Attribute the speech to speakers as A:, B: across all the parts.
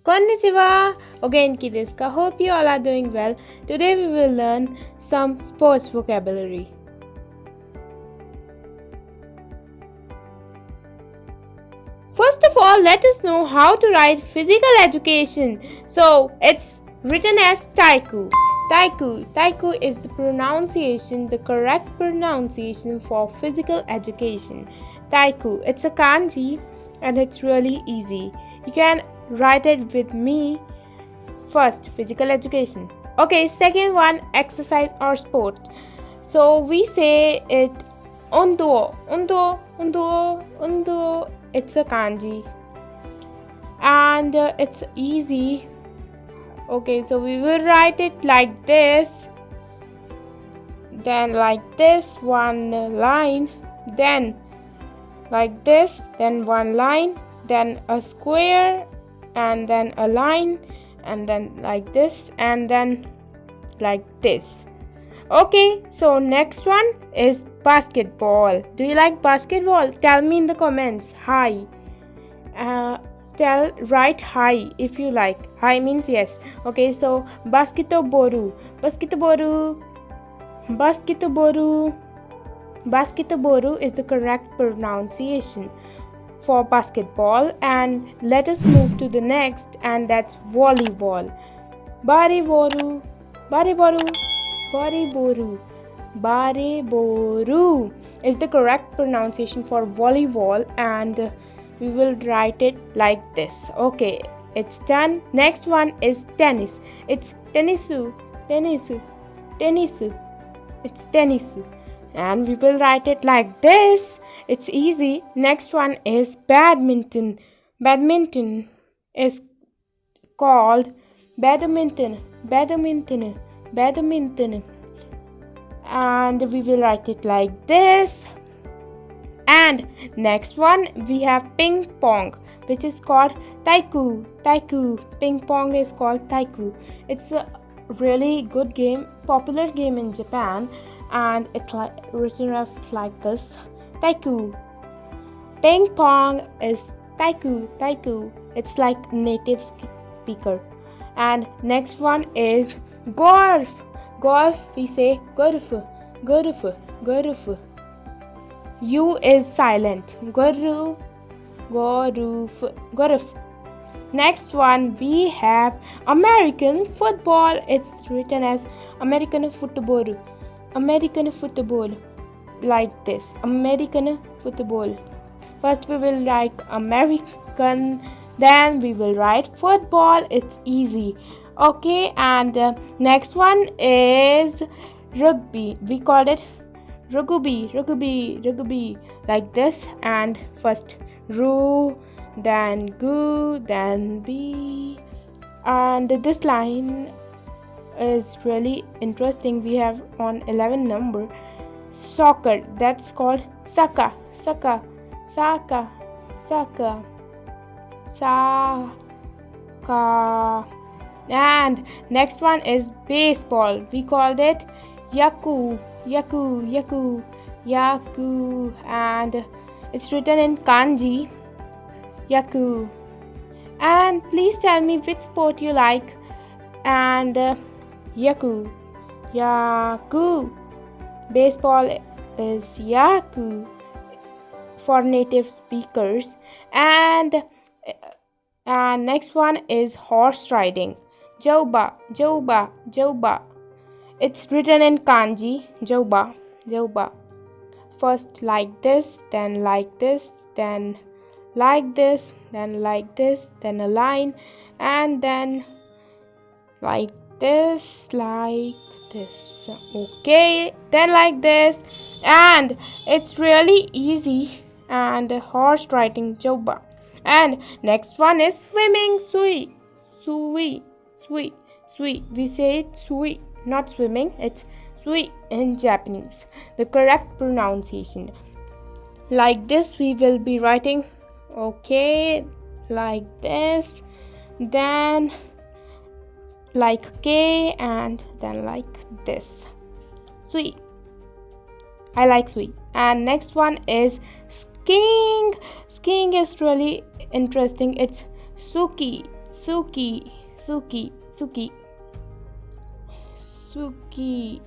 A: Konnichiwa! Again, Kideska. Hope you all are doing well. Today we will learn some sports vocabulary. First of all, let us know how to write physical education. So, it's written as taiku. Taiku is the correct pronunciation for physical education. Taiku. It's a kanji and it's really easy. You can write it with me. First, physical education. Okay, second one, exercise or sport. So we say it undo. It's a kanji and it's easy. Okay, so we will write it like this, then like this, one line, then like this, then one line, then a square, and then a line, and then like this, and then like this. Okay, so next one is basketball. Do you like basketball? Tell me in the comments. Hi. Write hi if you like. Hi means yes. Okay, so basketboru is the correct pronunciation for basketball. And let us move to the next, and that's volleyball. Bariboru is the correct pronunciation for volleyball, and we will write it like this. Okay, it's done. Next one is tennis. It's tennisu. It's tennisu, and we will write it like this. It's easy. Next one is badminton. Badminton is called badminton, and we will write it like this. And next one we have ping pong, which is called taiku. Ping pong is called taiku. It's a really good game, popular game in Japan, and it's written as like this: taiku. Ping pong is taiku. It's like native speaker. And next one is golf. We say golf. U is silent. Golf. Next one we have American football. It's written as American football. Like this. American football. First we will write American, then we will write football. It's easy. Okay, and next one is rugby. We call it rugby, like this. And first ru, then gu, then b. And this line is really interesting. We have on 11 number. Soccer, that's called saka. And next one is baseball. We called it yaku, and it's written in kanji, yaku. And please tell me which sport you like. And yaku. Baseball is yaku for native speakers. And next one is horse riding. Jouba. It's written in kanji, jouba. First like this, then like this, then like this, then like this, then a line, and then like this. Okay, then like this. And it's really easy. And horse riding, jouba. And next one is swimming, sui. We say it sui, not swimming. It's sui in Japanese, the correct pronunciation. Like this we will be writing. Okay, like this, then like K, and then like this. Sui. I like sui. And next one is skiing. Skiing is really interesting. It's suki. Suki, Suki, Suki, Suki.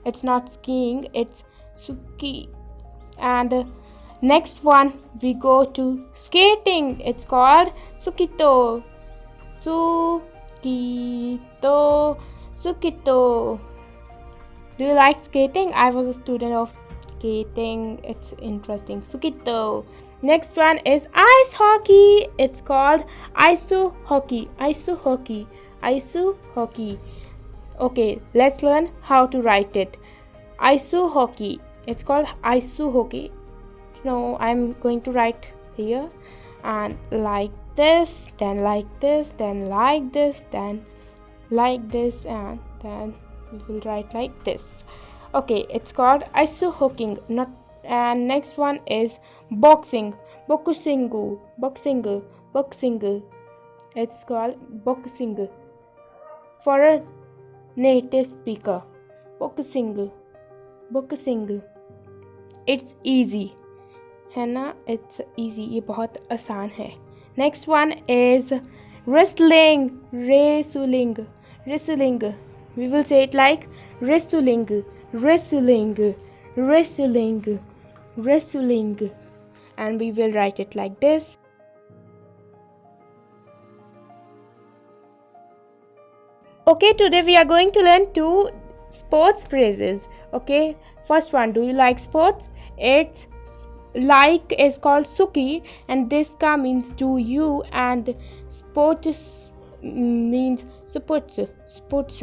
A: It's not skiing, it's Suki. And next one we go to skating. It's called Sukito, Sukito, Sukito. Do you like skating? I was a student of skating. It's interesting. Sukito. Next one is ice hockey. It's called ice hockey. Ice hockey. Ice hockey. Okay, let's learn how to write it. Ice hockey. It's called ice hockey. No, I'm going to write here and like this, then like this, then like this, then like this, and then we will write like this. Okay, it's called ice hooking. Not. And next one is boxing. Boxing, boxing, boxing. It's called boxing for a native speaker. Boxing, boxing. It's easy है ना. It's easy. ये बहुत आसान है. Next one is wrestling. Wrestling, wrestling. We will say it like wrestling, wrestling, wrestling, wrestling, and we will write it like this. Okay, today we are going to learn two sports phrases. Okay, first one, do you like sports? It's like is called Suki, and deska means do you, and sports means sports, sports.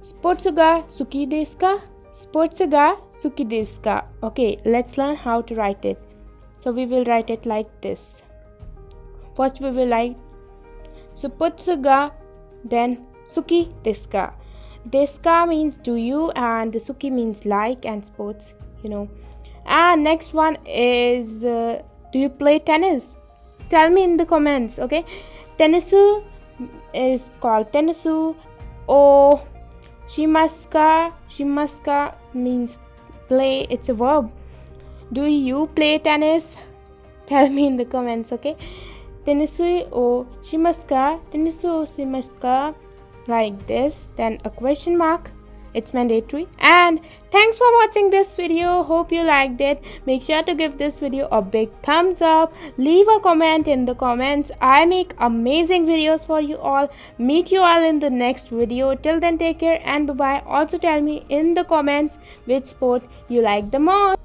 A: Sports ga Suki deska, sports ga Suki deska. Okay, let's learn how to write it. So we will write it like this. First we will write sports ga, then Suki deska. Deska means do you, and Suki means like, and sports, you know. And next one is do you play tennis? Tell me in the comments. Okay, tennisu is called tennisu. Oh, shimaska, shimaska means play. It's a verb. Do you play tennis? Tell me in the comments. Okay, tennisu o shimaska, tennisu o shimaska, like this, then a question mark. It's mandatory. And thanks for watching this video. Hope you liked it. Make sure to give this video a big thumbs up. Leave a comment in the comments. I make amazing videos for you all. Meet you all in the next video. Till then, take care and bye bye. Also tell me in the comments which sport you like the most.